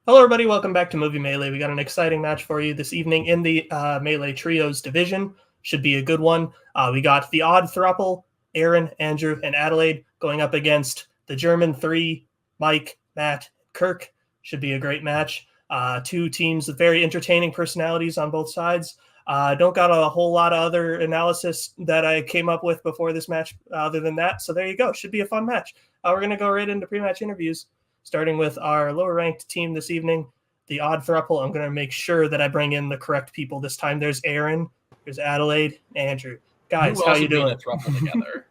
Hello, everybody. Welcome back to Movie Melee. We got an exciting match for you this evening in the Melee Trios division. Should be a good one. We got the odd Throuple, Aaron, Andrew, and Adelaide going up against the German three, Mike, Matt, Kirk. Should be a great match. Two teams with very entertaining personalities on both sides. Don't got a whole lot of other analysis that I came up with before this match other than that. So there you go. Should be a fun match. We're going to go right into pre-match interviews. Starting with our lower-ranked team this evening, the odd Throuple. I'm going to make sure that I bring in the correct people this time. There's Aaron, there's Adelaide, Andrew. Guys, how you doing? Throuple together.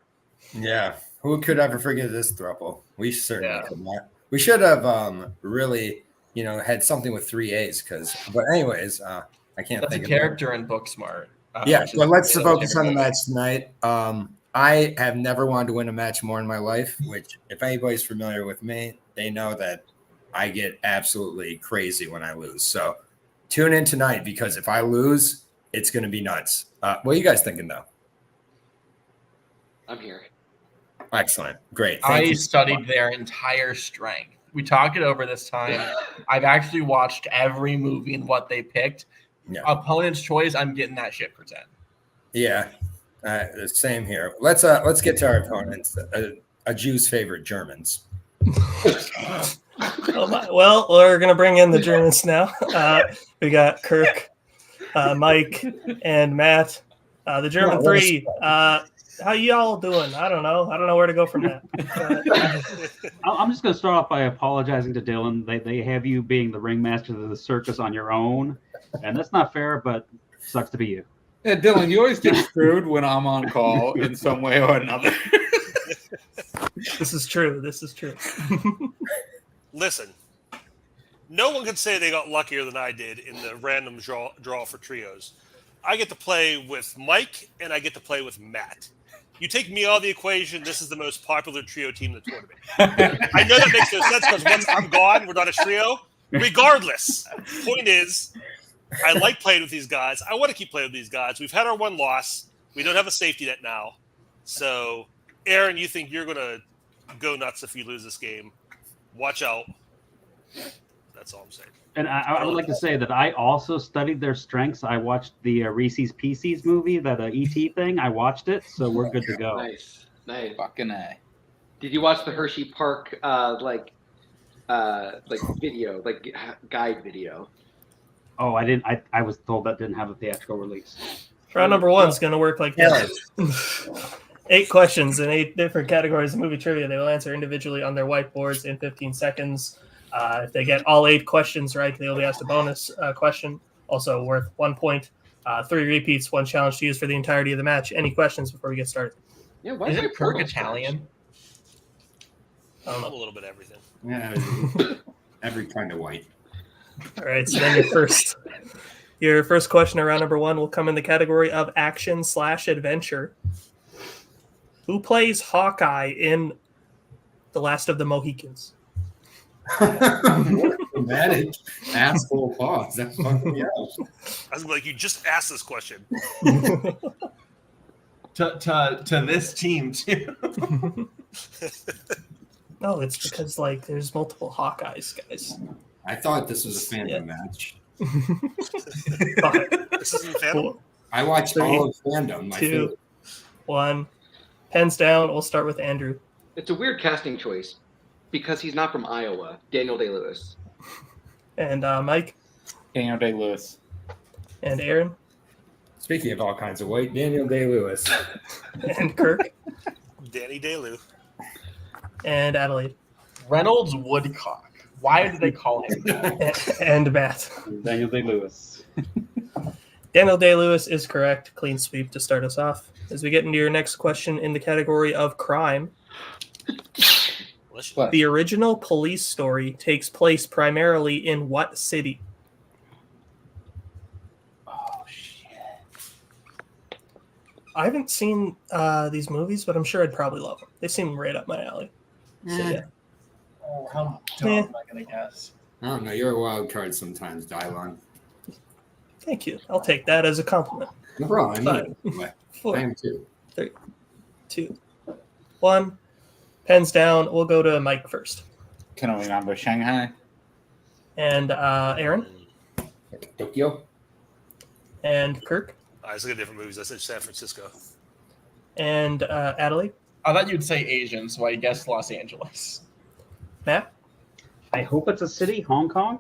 Yeah, who could ever forget this Throuple? We certainly could not. We should have really, had something with 3 A's. But anyways, I can't That's think a character in Booksmart. Yeah, but let's focus on the match tonight. I have never wanted to win a match more in my life, which if anybody's familiar with me, they know that I get absolutely crazy when I lose. So tune in tonight because if I lose, it's going to be nuts. What are you guys thinking, though? I'm here. Excellent. Great. I studied their entire strength. We talked it over this time. I've actually watched every movie and what they picked. Yeah. Opponent's choice, I'm getting that shit %. Yeah. Same here. Let's get to our opponents. A Jew's favorite, Germans. Well, we're gonna bring in the Germans now. We got Kirk, Mike, and Matt. The German three. How y'all doing? I don't know where to go from that. I'm just gonna start off by apologizing to Dylan. They have you being the ringmaster of the circus on your own, and that's not fair. But sucks to be you. Yeah, Dylan, you always get screwed when I'm on call in some way or another. This is true. Listen, no one can say they got luckier than I did in the random draw for trios. I get to play with Mike, and I get to play with Matt. You take me out of the equation, this is the most popular trio team in the tournament. I know that makes no sense because once I'm gone, we're not a trio. Regardless, point is, I like playing with these guys. I want to keep playing with these guys. We've had our one loss. We don't have a safety net now. So, Aaron, you think you're going to go nuts if you lose this game. Watch out. That's all I'm saying. And I would like to say that I also studied their strengths. I watched the Reese's Pieces movie, that E.T. thing. I watched it, so we're good to go. Nice. Fucking A. Did you watch the Hershey Park video, guide video? Oh, I didn't. I was told that didn't have a theatrical release. Round number 1 is going to work like this. 8 questions in 8 different categories of movie trivia. They will answer individually on their whiteboards in 15 seconds. If they get all 8 questions right, they will be asked a bonus question, also worth 1 point. 3 repeats, 1 challenge to use for the entirety of the match. Any questions before we get started? Yeah, is it Kirk Italian? I'm a little bit everything. Yeah, every kind of white. All right, so then your first question around number 1 will come in the category of action/adventure. Who plays Hawkeye in The Last of the Mohicans? Dramatic asshole pause. That's fucking yeah. I was like, you just asked this question. to this team too. No, it's because there's multiple Hawkeyes, guys. I thought this was a Fandom match. This isn't Fandom. I watched all of Fandom. 2, 1. Pens down. We'll start with Andrew. It's a weird casting choice because he's not from Iowa. Daniel Day-Lewis. And Mike. Daniel Day-Lewis. And Aaron. Speaking of all kinds of white, Daniel Day-Lewis. And Kirk. Danny Day-Lewis. And Adelaide. Reynolds Woodcock. Why did they call him that? And Matt. Daniel Day-Lewis. Daniel Day-Lewis is correct. Clean sweep to start us off. As we get into your next question in the category of crime, What? the original Police Story takes place primarily in what city? Oh, shit. I haven't seen these movies, but I'm sure I'd probably love them. They seem right up my alley. So, yeah. Oh, how dumb am I going to guess? I don't know. You're a wild card sometimes, Dylon. Thank you. I'll take that as a compliment. No problem. I mean, 4, I am too. 3, 2, 1. Pens down. We'll go to Mike first. Can I remember Shanghai? And Aaron? Tokyo. And Kirk? I was looking at different movies. I said San Francisco. And Adelaide? I thought you'd say Asian, so I guessed Los Angeles. Matt? I hope it's a city, Hong Kong.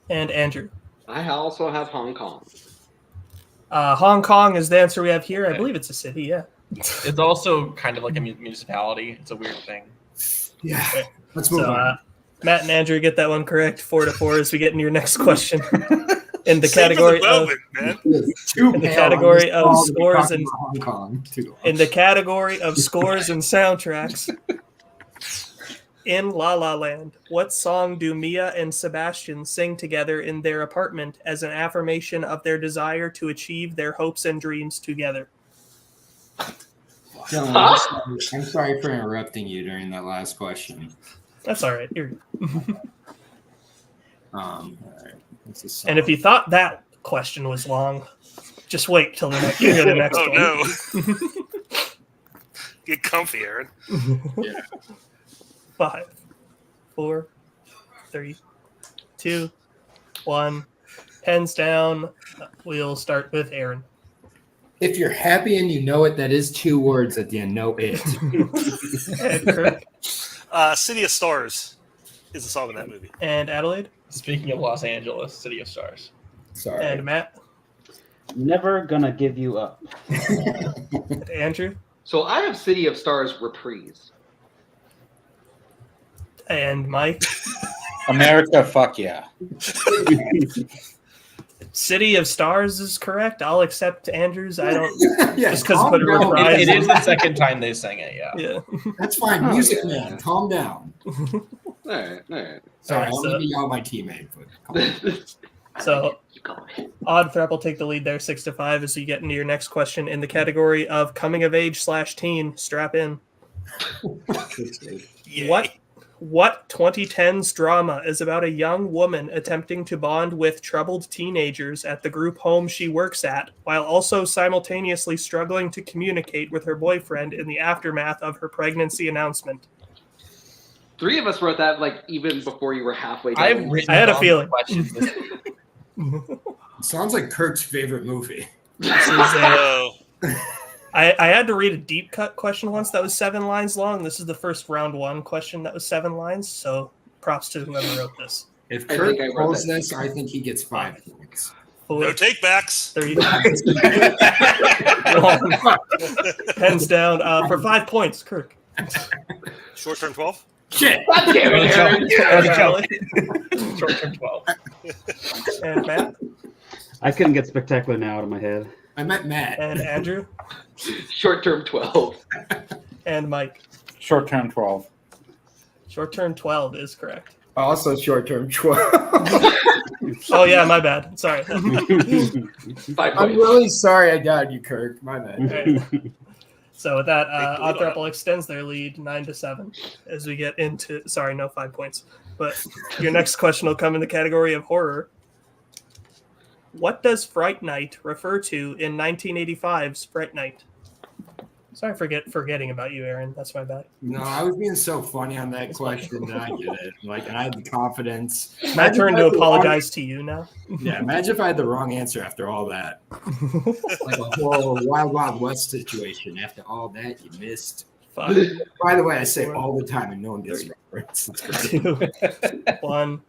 And Andrew? I also have Hong Kong. Hong Kong is the answer we have here. I believe it's a city, yeah. It's also kind of like a municipality. It's a weird thing. Yeah. Okay. Let's move on. Matt and Andrew get that one correct. 4-4 as we get into your next question. In the Save for category the of moment, man. in the category of scores and Hong Kong too. in the category of scores and soundtracks. In La La Land, what song do Mia and Sebastian sing together in their apartment as an affirmation of their desire to achieve their hopes and dreams together? Dylan, I'm sorry for interrupting you during that last question. That's all right. All right. What's the song? And if you thought that question was long, just wait till the next, you hear the next Oh, one. no. Get comfy, Aaron. Yeah. 5, 4, 3, 2, 1. Pens down. We'll start with Aaron. If you're happy and you know it, that is 2 words at the end. Know it. And Kirk. City of Stars is the song in that movie. And Adelaide. Speaking of Los Angeles, City of Stars. Sorry. And Matt. Never gonna give you up. And Andrew. So I have City of Stars reprise. And Mike. America, fuck yeah. City of Stars is correct. I'll accept Andrews. I don't. Yeah, Just 'cause calm put a down. reprise. It is the second time they sang it, yeah. Yeah. That's fine. Music man, calm down. All right. Sorry, Alright, I'm so- gonna yell at my teammate. But calm down. So Keep going. Odd Throuple take the lead there, 6-5, as you get into your next question in the category of coming of age / teen. Strap in. Yay. What 2010s drama is about a young woman attempting to bond with troubled teenagers at the group home she works at, while also simultaneously struggling to communicate with her boyfriend in the aftermath of her pregnancy announcement? 3 of us wrote that like even before you were halfway done. I've written I had a down feeling. questions this Sounds like Kirk's favorite movie. This is Oh, I had to read a deep cut question once that was 7 lines long. This is the first round 1 question that was 7 lines, so props to whoever wrote this. If I Kirk think I wrote pulls that. this, I think he gets 5 points. 4, no take backs. 3, 1. Pens down for 5 points, Kirk. Short term 12. Shit. God damn it, Aaron. Short term 12. And Matt I couldn't get spectacular now out of my head. I met Matt. and Andrew Short term 12. and Mike. Short term 12. Short term 12 is correct. Also short term 12. Oh yeah, my bad. Sorry. 5 I'm points. really sorry I doubted you, Kirk. My bad. Alright. So with that, Take the lead Odd on Throuple extends their lead 9-7 as we get into. Sorry, no 5 points. But your next question will come in the category of horror. What does Fright Night refer to in 1985's Fright Night? Sorry for forgetting about you, Aaron. That's my bad. No, I was being so funny on that question that I get it. Like, and I had the confidence. My Imagine turn if I to had the wrong- apologize to you now. Yeah, imagine if I had the wrong answer after all that. Like a whole Wild Wild West situation. After all that, you missed. Fuck. By the way, I say it all the time and no one gets reference. It's great. 2, 1.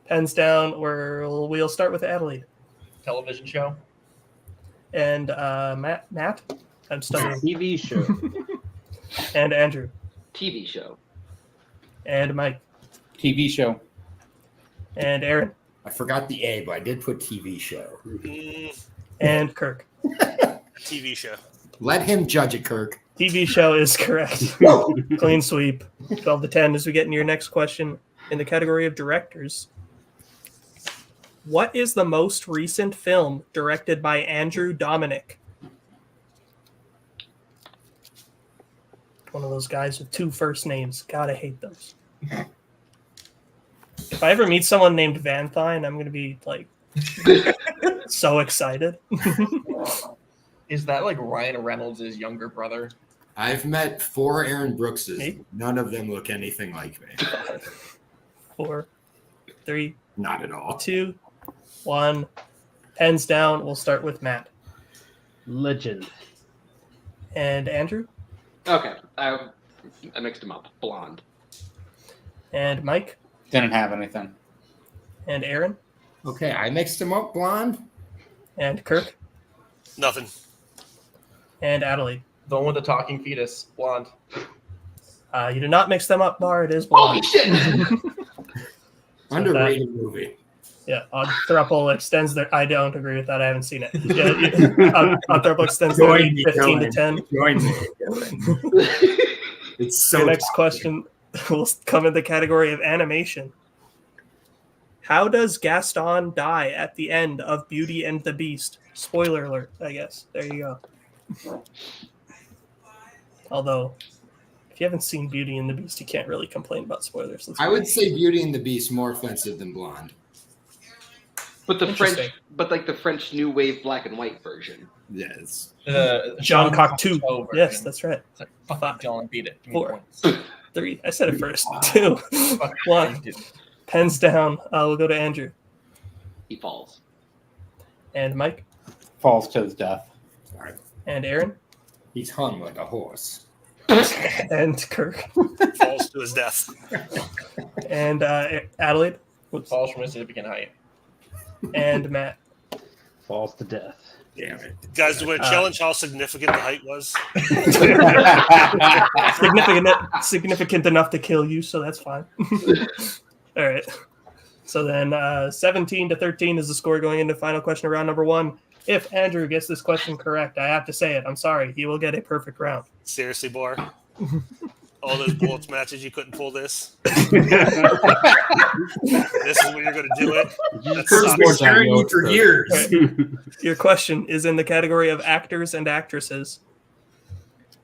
Pens down. We'll start with Adelaide. Television show. And Matt? I'm stuttering. TV show. And Andrew. TV show. And Mike. TV show. And Aaron. I forgot the A, but I did put TV show. And Kirk. TV show. Let him judge it, Kirk. TV show is correct. Clean sweep. 12-10 as we get into your next question in the category of directors. What is the most recent film directed by Andrew Dominic? One of those guys with 2 first names. God, I hate those. If I ever meet someone named Van Thine, I'm going to be like so excited. Is that like Ryan Reynolds' younger brother? I've met 4 Aaron Brookses. Me? None of them look anything like me. 4, 3, Not at all. 2, 1. Pens down. We'll start with Matt. Legend. And Andrew. Okay, I mixed them up. Blonde. And Mike. Didn't have anything. And Aaron. Okay, I mixed them up. Blonde. And Kirk. Nothing. And Adelaide. The one with the talking fetus, blonde. You did not mix them up, Bar. It is Holy blonde. shit! Underrated movie. Yeah, Odd Throuple extends their. I don't agree with that. I haven't seen it. Yeah, Odd Throuple extends their Join lead me, 15 to Dylan. 10. Join me. It's so. Your next question will come in the category of animation. How does Gaston die at the end of Beauty and the Beast? Spoiler alert, I guess. There you go. Although, if you haven't seen Beauty and the Beast, you can't really complain about spoilers. I would say Beauty and the Beast more offensive than Blonde. But the French, Interesting. but like the French New Wave black and white version. Yes. John Cocteau. Cocteau Yes, version. that's right. It's like, fuck Five. you, John, beat it. Give me 4, points. 3. I said it first. 2, Fuck 1. you. Pens down. We'll go to Andrew. He falls. And Mike. Falls to his death. Sorry. And Aaron. He's hung like a horse. And Kirk. Falls to his death. And Adelaide. Whoops. Falls from a significant height. And Matt. Falls to death. Damn it. Guys, do we want to challenge how significant the height was? Significant enough to kill you, so that's fine. All right. So then 17 to 13 is the score going into final question of round number 1. If Andrew gets this question correct, I have to say it. I'm sorry. He will get a perfect round. Seriously, Bar? All those bullets matches, you couldn't pull this? This is what you're going to do it? That Kirk's been sucks. scaring me for years. Your question is in the category of actors and actresses.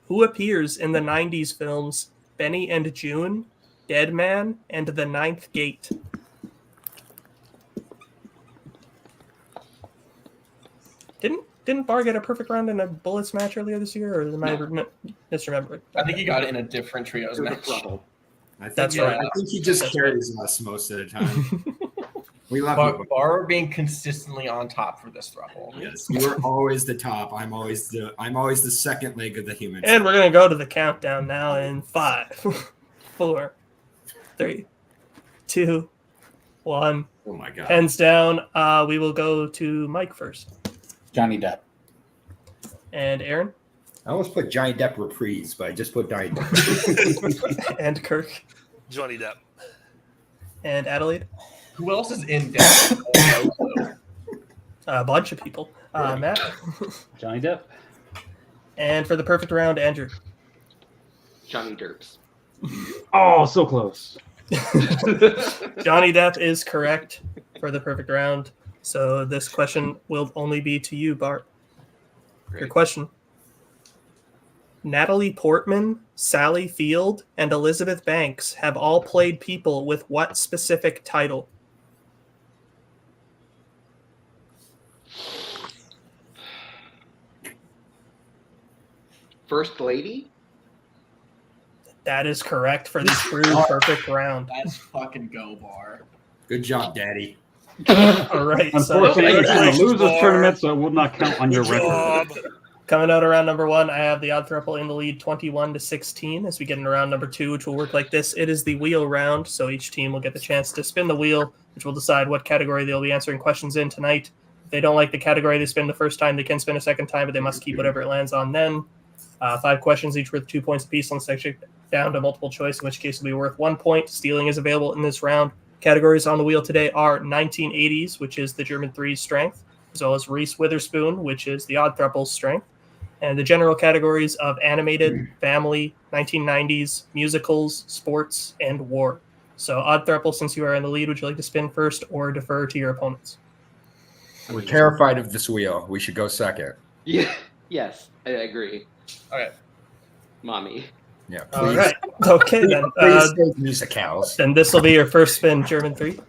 Who appears in the 90s films Benny and June, Dead Man, and The Ninth Gate? Didn't Bar get a perfect round in a bullets match earlier this year, or am I misremembering? I think he got it in a different trios match. That's right. I think he just carries us most of the time. We love you. Bar being consistently on top for this throuple. Yes, you are always the top. I'm always the second leg of the human. And we're gonna go to the countdown now in 5, 4, 3, 2, 1. Oh my god. Pens down. We will go to Mike first. Johnny Depp. And Aaron. I almost put Johnny Depp reprise, but I just put Johnny Depp. And Kirk. Johnny Depp. And Adelaide. Who else is in debt? A bunch of people. Matt. Johnny Depp. And for the perfect round, Andrew. Johnny Derps. Oh, so close. Johnny Depp is correct for the perfect round. So this question will only be to you, Bart. Great. Your question. Natalie Portman, Sally Field, and Elizabeth Banks have all played people with what specific title? First Lady? That is correct for the true perfect round. Let's fucking go, Bar. Good job, Daddy. All right. So Unfortunately, it's in the Congratulations, losers Bar. tournament, so it will not count on your Good record. job. coming out of round number 1, I have the Odd Throuple in the lead 21 to 16 as we get into round number 2, which will work like this. It is the wheel round, so each team will get the chance to spin the wheel, which will decide what category they'll be answering questions in tonight. If they don't like the category they spin the first time, they can spin a second time, but they must keep whatever it lands on then. 5 questions, each worth 2 points apiece. Let's section down to multiple choice, in which case it'll be worth 1 point. Stealing is available in this round. Categories on the wheel today are 1980s, which is the German 3's strength, as well as Reese Witherspoon, which is the Odd Throuple's strength, and the general categories of animated, family, 1990s, musicals, sports, and war. So, Odd Throuple, since you are in the lead, would you like to spin first or defer to your opponents? We're terrified of this wheel. We should go second. Yeah. Yes, I agree. Okay. Mommy. Yeah. All Please, right. Okay, then. please take musicals. Then this will be your first spin, German 3.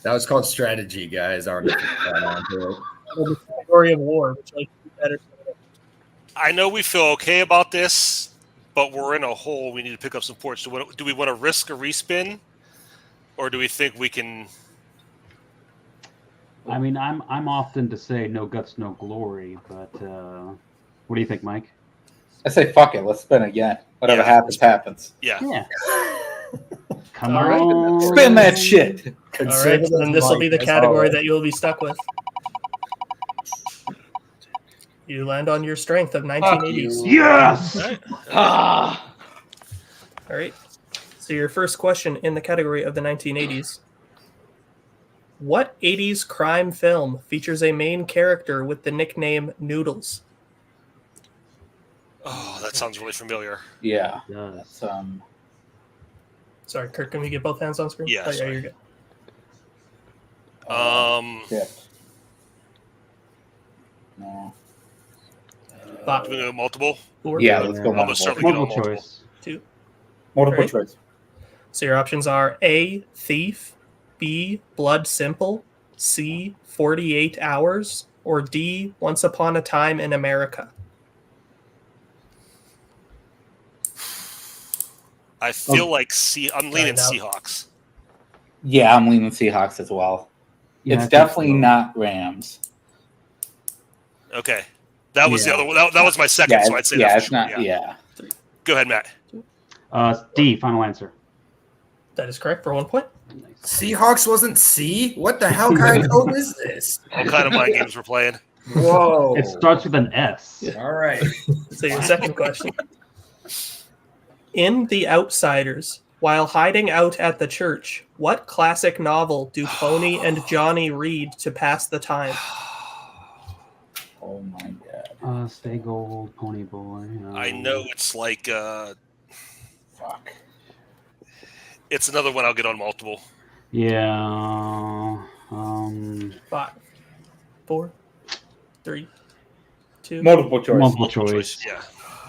That was called strategy, guys. I don't know if you got onto it. The category of war, which like better. I know we feel okay about this, but we're in a hole. We need to pick up some points. Do we want to risk a respin or do we think we can? I mean, I'm often to say no guts, no glory, but what do you think, Mike? I say fuck it. Let's spin again. Whatever Yeah, happens, happens. Yeah. Yeah. Come All right. on. Spin that shit. All right, so then this will be the category that you'll be stuck with. You land on your strength of 1980s. Yes. All right. Ah, All right. So your first question in the category of the 1980s. What 80s crime film features a main character with the nickname Noodles? Oh, that sounds really familiar. Yeah. Yes. That's Sorry, Kirk, can we get both hands on screen? Yeah, Oh, yeah, sorry. you're good. yeah. No. Five, Do we go multiple? 4, Yeah, let's go Almost multiple. certainly get on Multiple multiple. choice. 2. Multiple Right. choice. So your options are A, Thief, B, Blood Simple, C, 48 Hours, or D, Once Upon a Time in America. I feel like I'm leaning Find Seahawks. Yeah, I'm leaning Seahawks as well. Yeah, I It's think definitely so. not Rams. Okay, that was Yeah. the other one. That was my second, Yeah, so I'd say yeah, that it's for sure. not. Yeah. Yeah. Go ahead, Matt. D, final answer. That is correct for 1 point. Nice. Seahawks wasn't C? What the hell kind of code is this? What kind of mind games we're playing? Whoa. It starts with an S. All right. So your second question. In The Outsiders, while hiding out at the church, what classic novel do Pony and Johnny read to pass the time? Oh my god. Stay gold, pony boy. I know it's like Fuck. it's another one I'll get on multiple. Yeah. 5, 4, 3, 2. Multiple choice. Multiple choice. Yeah.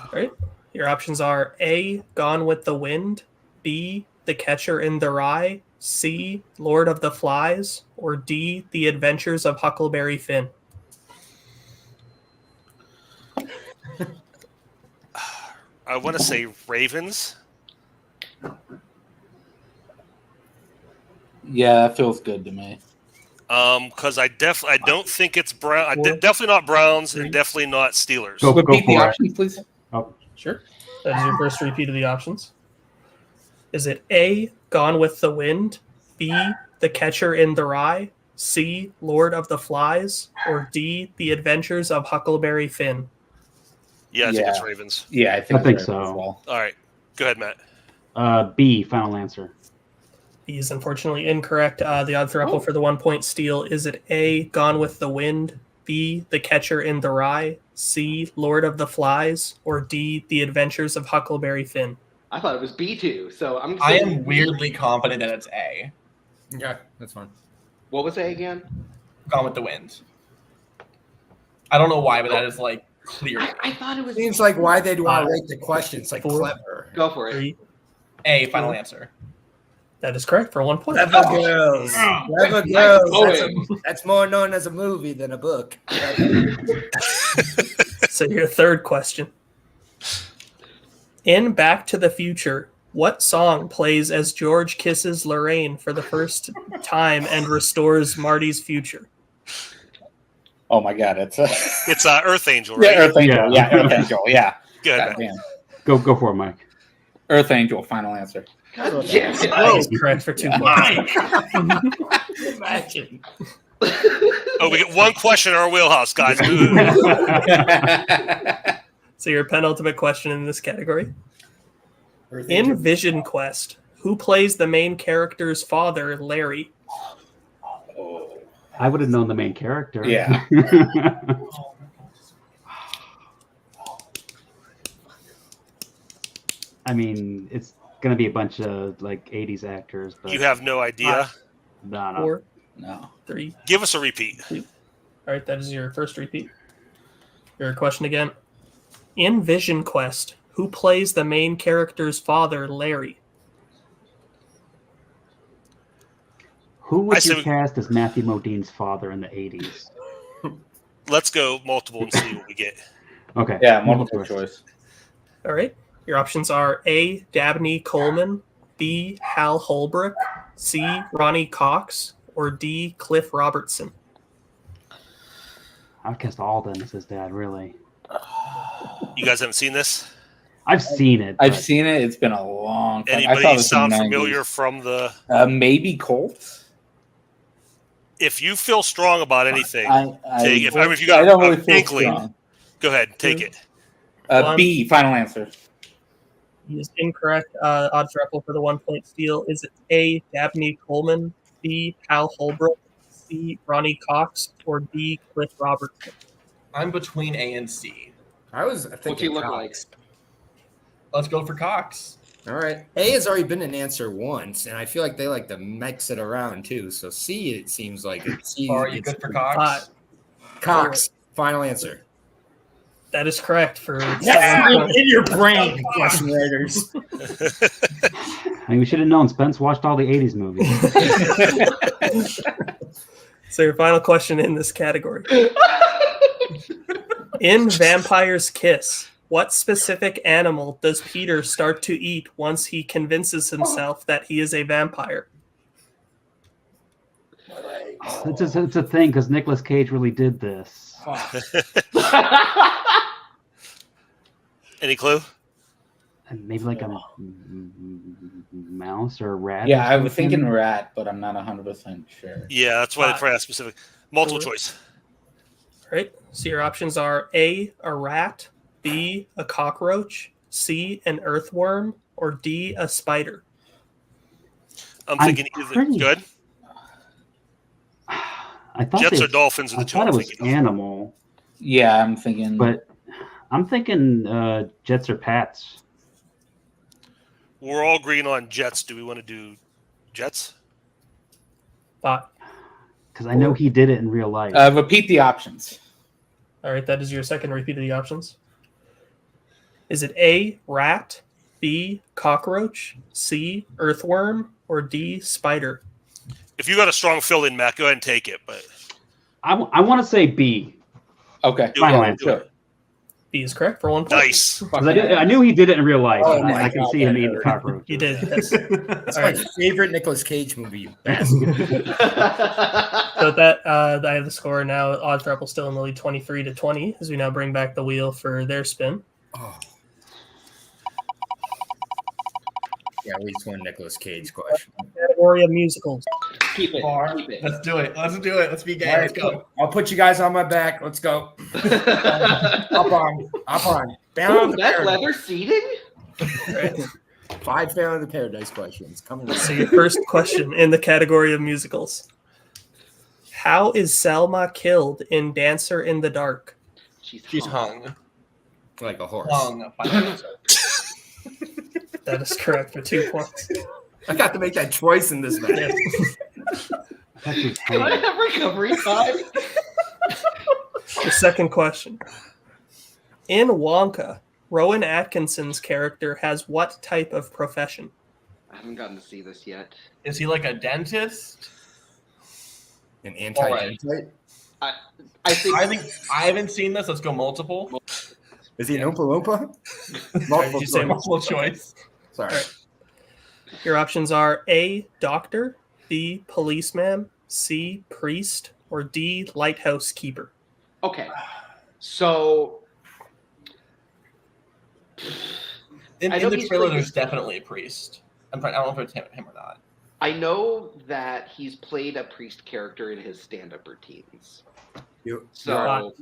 All right. Your options are A, Gone with the Wind, B, The Catcher in the Rye, C, Lord of the Flies, or D, The Adventures of Huckleberry Finn. I want to say Ravens. Yeah, that feels good to me. Because I don't think it's Brown. Definitely not Browns, and definitely not Steelers. Go Repeat the for it. options, please. Oh, Sure. That is your first repeat of the options. Is it A, Gone with the Wind, B, The Catcher in the Rye, C, Lord of the Flies, or D, The Adventures of Huckleberry Finn? Yeah, I think it's Yeah. Ravens. Yeah, I think I think so. so. As well. All right, go ahead, Matt. B, final answer. B is unfortunately incorrect. The odd throuple for the 1 point steal. Is it A, Gone with the Wind, B, The Catcher in the Rye, C, Lord of the Flies, or D, The Adventures of Huckleberry Finn? I thought it was B2, so I'm. I saying- am weirdly confident that it's A. Yeah, that's fine. What was A again? Gone with the Wind. I don't know why, but that is like clear. I thought it was. Seems like why they'd want to rate the questions like 4, clever. Go for it. 3. A, final answer. That is correct for 1 point. Clever Girls. Clever Girls. That's more known as a movie than a book. So your third question. In Back to the Future, what song plays as George kisses Lorraine for the first time and restores Marty's future? Oh my god, it's It's Earth Angel, right? yeah, Earth Angel. Yeah. Yeah, Earth Angel. Yeah. Go ahead, God Matt. damn. Go for it, Mike. Earth Angel. Final answer. God damn it. That is correct for 2 points. Imagine. Oh, we get one question in our wheelhouse, guys. So your penultimate question in this category. Earth In Angel. Vision Quest, who plays the main character's father, Larry? I would have known the main character. Yeah. I mean, it's gonna be a bunch of like '80s actors, but You have no idea. no. 4, No. 3. Give us a repeat. All right, that is your first repeat. Your question again. In Vision Quest, who plays the main character's father, Larry? Who I would say you we- cast as Matthew Modine's father in the '80s? Let's go multiple and see what we get. Okay. Yeah, multiple choice. All right. Your options are A, Dabney Coleman, B, Hal Holbrook, C. Ronnie Cox, or D. Cliff Robertson? I've cast Alden as his dad, really. You guys haven't seen this? I've seen it. I've but- seen it. It's been a long time. I saw Anybody this in sound the 90s. familiar from the? Maybe Colts. If you feel strong about anything, take. If you I got don't an really feel inkling, strong. go ahead, take it. B, final answer. He is incorrect. Odd Throuple for the 1 point steal. Is it A. Dabney Coleman, B. Hal Holbrook, C. Ronnie Cox, or D. Cliff Robertson? I'm between A and C. I was thinking What's he look Cox. Let's go for Cox. All right. A has already been an answer once, and I feel like they like to mix it around too. So C, it seems like it. C, Are you good for Cox? Cox. Final answer. That is correct for In your brain, question writers. I mean, we should have known. Spence watched all the 80s movies. So your final question in this category. In Vampire's Kiss, what specific animal does Peter start to eat once he convinces himself that he is a vampire? It's a thing because Nicolas Cage really did this. Any clue? And maybe like a mouse or a rat. Yeah, or I was something. thinking rat, but I'm not 100% sure. Yeah, that's why I asked specific. Multiple choice. All right. So your options are A, a rat, B, a cockroach, C, an earthworm, or D, a spider. I'm thinking either. pretty- Good. I thought Jets they- or dolphins are I the two thought I'm it was thinking of. animal, Yeah, I'm thinking. but I'm thinking Jets or Pats. We're all agreeing on Jets. Do we want to do Jets? Thought. Because I know he did it in real life. repeat the options. All right. That is your second repeat of the options. Is it A, rat, B, cockroach, C, earthworm, or D, spider? If you got a strong fill-in, Matt, go ahead and take it. But I want to say B. Okay. Do Final it. answer. Do it. B is correct for 1 point. Nice. 'Cause I knew he did it in real life. Oh and my I can God, see him that eating hurt. cockroaches. You did, yes. That's All my right. favorite Nicolas Cage movie. You bastard. So that I have the score now. Odd Throuple still in the lead, 23-20, as we now bring back the wheel for their spin. Oh. Yeah, at least one Nicolas Cage question. Category of musicals. Keep it. Bar. Keep it. Let's do it. Let's do it. Let's be gay. All Let's right, go. I'll put you guys on my back. Let's go. Up on. Down Ooh, the that paradise. leather seating? All right. 5 Down the Paradise questions coming up. So your first question in the category of musicals. How is Selma killed in Dancer in the Dark? She's hung. Like a horse. Hung. Final answer. That is correct for 2 points. I got to make that choice in this match. That's his Can I hand. have recovery time? The second question. In Wonka, Rowan Atkinson's character has what type of profession? I haven't gotten to see this yet. Is he like a dentist? An anti-dentite? I think I haven't seen this. Let's go multiple. Is he an Oompa Loompa? Did you say choice. Multiple choice. Sorry. All right. Your options are A, doctor, B, policeman, C, priest, or D, lighthouse keeper. okay. So In I know the he's trailer, played- there's definitely a priest. I don't know if it's him or not. I know that he's played a priest character in his stand-up routines. You, So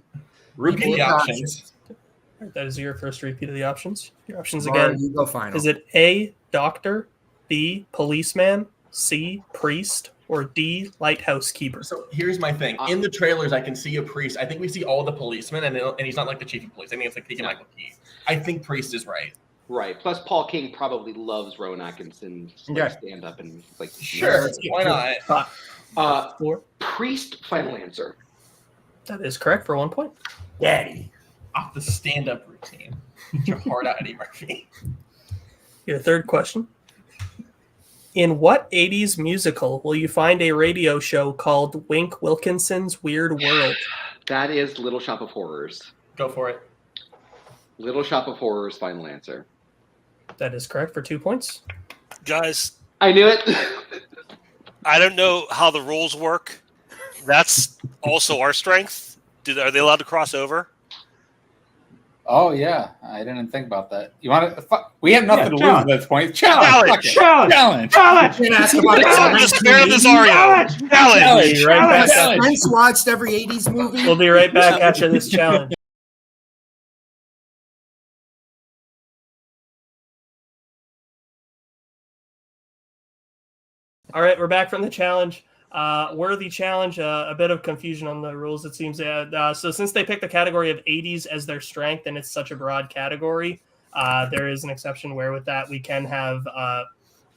Repeat the options. All right, that is your first repeat of the options. Your options Mara, again. you go final. Is it A, doctor, B, policeman, C, priest, or D, lighthouse keeper? So here's my thing. In the trailers, I can see a priest. I think we see all the policemen, and he's not like the chief of police. I think it's like Keegan Michael Key. I think priest is right. right. Plus, Paul King probably loves Rowan Atkinson's Yeah. stand-up and like. Sure. Why not? Four. Priest. Final answer. That is correct for 1 point. Daddy. Off the stand-up routine. Get your heart out, Eddie Murphy. Your third question. In what 80s musical will you find a radio show called Wink Wilkinson's Weird World? That is Little Shop of Horrors. Go for it. Little Shop of Horrors. Final answer. That is correct for 2 points. Guys, I knew it. I don't know how the rules work. That's also our strength. Are they allowed to cross over? Oh yeah, I didn't think about that. You want to? We have nothing to lose challenge. at this point. Challenge. Challenge. Challenge. You can ask about it. I'm just scared of this Ario. We'll be right back. Challenge. Prince watched every 80s movie. We'll be right back after this challenge. All right, we're back from the challenge. Worthy challenge, a bit of confusion on the rules, it seems. So since they picked the category of 80s as their strength and it's such a broad category, there is an exception where with that we can have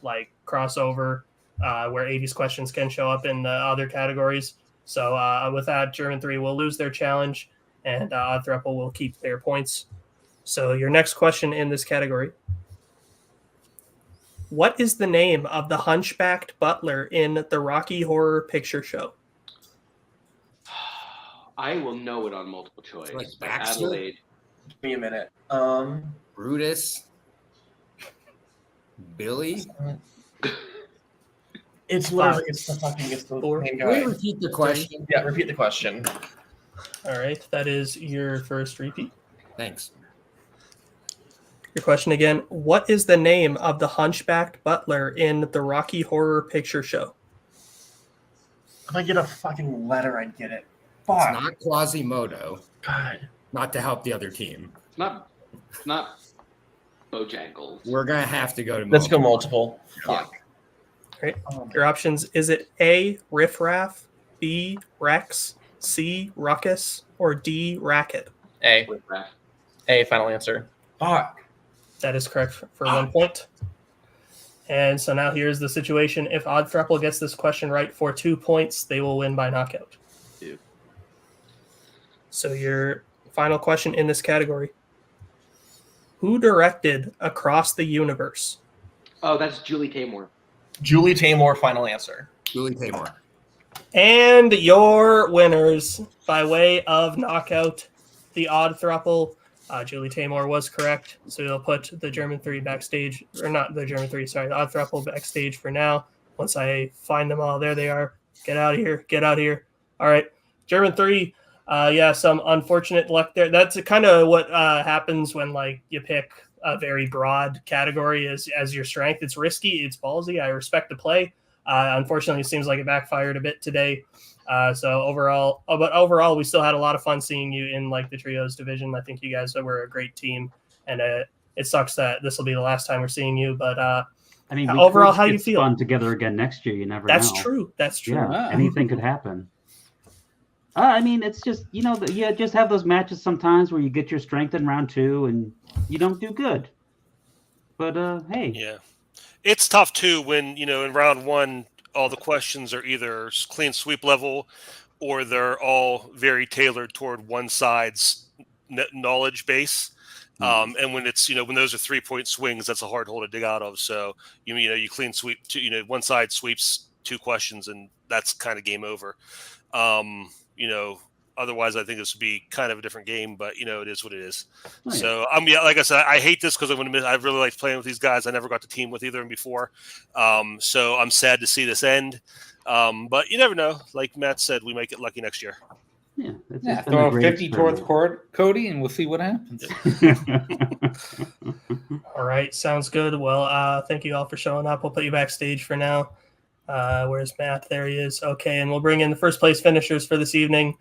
like crossover where 80s questions can show up in the other categories. So with that, German 3 will lose their challenge and Odd Throuple will keep their points. So your next question in this category. What is the name of the hunchbacked butler in the Rocky Horror Picture Show? I will know it on multiple choice. Like but Baxter? Adelaide. Give me a minute. Brutus. Billy. It's literally it's the Four. main Can we guy. repeat the question? Yeah, repeat the question. All right, that is your first repeat. Thanks. Your question again. What is the name of the hunchbacked butler in the Rocky Horror Picture Show? If I get a fucking letter, I'd get it. It's Fuck. not Quasimodo. God. Not to help the other team. It's not Bojangles. We're gonna have to go to. Let's go multiple. Yeah. Right. Your options, is it A, riffraff, B, Rex, C, ruckus, or D, racket? A. Riffraff. A. Final answer. Fuck. That is correct for 1 point. And so now here's the situation. If Odd Throuple gets this question right for 2 points, they will win by knockout. Dude. So your final question in this category. Who directed Across the Universe? Oh, that's Julie Taymor. Julie Taymor. Final answer. Julie Taymor. And your winners by way of knockout, the Odd Throuple. Julie Taymor was correct, so you'll put the German 3 backstage, or not the German 3, sorry, the Odd Throuple backstage for now. Once I find them all, there they are. Get out of here, get out of here. All right, German 3, some unfortunate luck there. That's kind of what happens when like you pick a very broad category as your strength. It's risky, it's ballsy. I respect the play. Unfortunately, it seems like it backfired a bit today. So overall, we still had a lot of fun seeing you in like the trios division. I think you guys were a great team, and it sucks that this will be the last time we're seeing you. But I mean, overall, how do you feel? Fun together again next year. You never know. That's true. That's true. Yeah, anything could happen. I mean, it's just you just have those matches sometimes where you get your strength in round 2 and you don't do good. But hey, Yeah, it's tough too when in round 1 all the questions are either clean sweep level or they're all very tailored toward one side's knowledge base. And when it's when those are 3-point swings, that's a hard hole to dig out of. So you clean sweep one side sweeps 2 questions and that's kind of game over. Otherwise, I think this would be kind of a different game, but it is what it is. Oh, yeah. So like I said, I hate this because I really liked playing with these guys. I never got to team with either of them before, so I'm sad to see this end. But you never know. Like Matt said, we might get lucky next year. Yeah, throw 50 towards Cody, and we'll see what happens. All right, sounds good. Well, thank you all for showing up. We'll put you backstage for now. Where's Matt? There he is. Okay, and we'll bring in the first place finishers for this evening.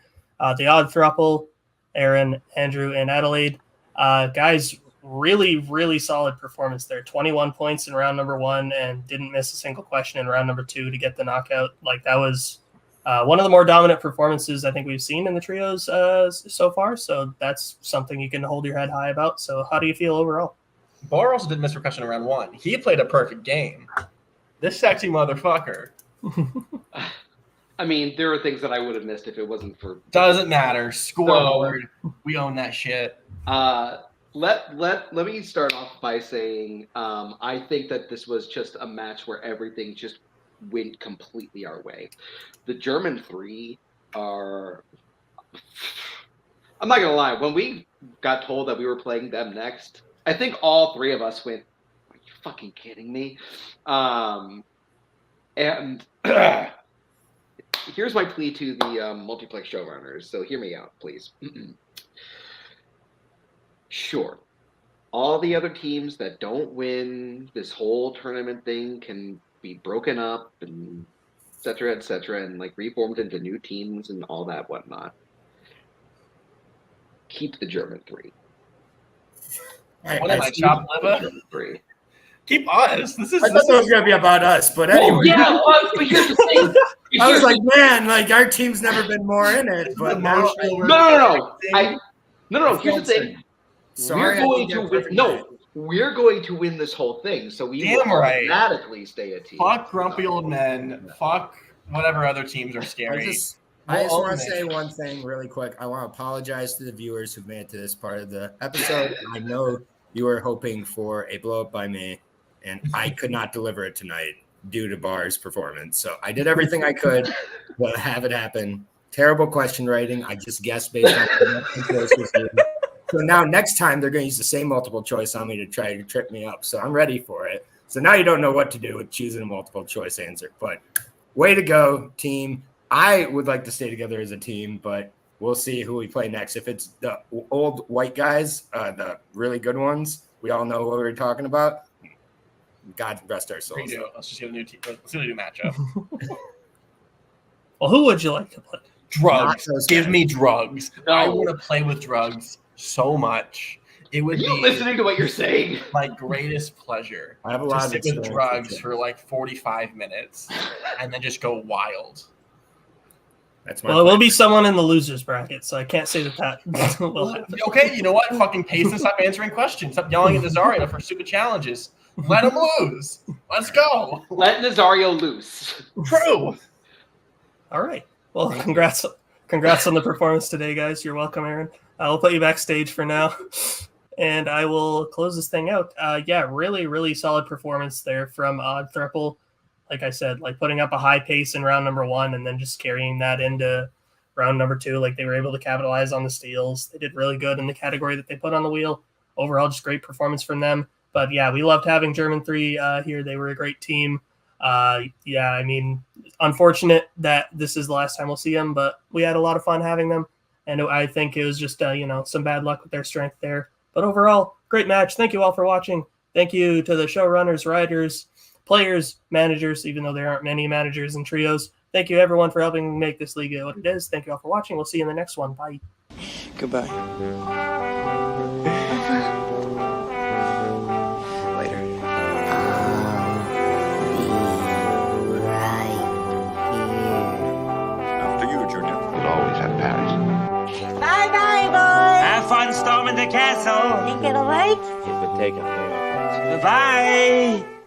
The Odd Throuple, Aaron, Andrew, and Adelaide. Guys, really, really solid performance there. 21 points in round number 1 and didn't miss a single question in round number 2 to get the knockout. Like that was one of the more dominant performances I think we've seen in the trios so far. So that's something you can hold your head high about. So how do you feel overall? Bar also didn't miss a question in round 1. He played a perfect game. This sexy motherfucker. I mean, there are things that I would have missed if it wasn't for. Doesn't matter. Scoreboard. We own that shit. Let me start off by saying I think that this was just a match where everything just went completely our way. The German 3 are. I'm not gonna lie. When we got told that we were playing them next, I think all 3 of us went, "Are you fucking kidding me?" And Here's my plea to the multiplex showrunners. So hear me out, please. Sure. All the other teams that don't win this whole tournament thing can be broken up and et cetera, and like reformed into new teams and all that whatnot. Keep the German 3. What am I, chopped liver? Keep us. I thought it was gonna be about us, but anyway. Yeah, but here's the thing. I was like, man, like our team's never been more in it. But now, no. Here's the thing. Sorry, we're going to win this whole thing, so we will automatically stay a team. Fuck grumpy old men. Fuck whatever other teams are scary. I just want to say one thing really quick. I want to apologize to the viewers who've made it to this part of the episode. I know you were hoping for a blow up by me, and I could not deliver it tonight due to Bar's performance. So I did everything I could to have it happen. Terrible question writing. I just guessed based on choices. So now next time they're going to use the same multiple choice on me to try to trip me up. So I'm ready for it. So now you don't know what to do with choosing a multiple choice answer. But way to go, team. I would like to stay together as a team, but we'll see who we play next. If it's the old white guys, the really good ones, we all know what we're talking about. God rest our souls. Let's just get a new team. Let's get a new matchup. Well, who would you like to play? Drugs. Give me drugs. No. I want to play with drugs so much. It would be listening to what you're saying. My greatest pleasure. I have a lot to stick with drugs for like 45 minutes and then just go wild. That's well, it will be someone in the losers bracket, so I can't say that will happen. Okay, you know what? Fucking pace and stop answering questions. Stop yelling at Nazario for stupid challenges. Let him lose. Let's go. Let Nazario loose. True. All right. Well, congrats on the performance today, guys. You're welcome, Aaron. I'll put you backstage for now, and I will close this thing out. Yeah, really, really solid performance there from Throuple. Like I said, like putting up a high pace in round number 1 and then just carrying that into round number 2. Like they were able to capitalize on the steals. They did really good in the category that they put on the wheel. Overall, just great performance from them. But yeah, we loved having German 3 here. They were a great team. Yeah, I mean, unfortunate that this is the last time we'll see them, but we had a lot of fun having them. And I think it was just, some bad luck with their strength there. But overall, great match. Thank you all for watching. Thank you to the showrunners, writers, players, managers, even though there aren't many managers in trios. Thank you, everyone, for helping make this league what it is. Thank you all for watching. We'll see you in the next one. Bye. Goodbye. Later. After you, Junior. You'll always have Paris. Bye-bye, boys. Have fun storming the castle. Think it'll work? It would take a Bye-bye.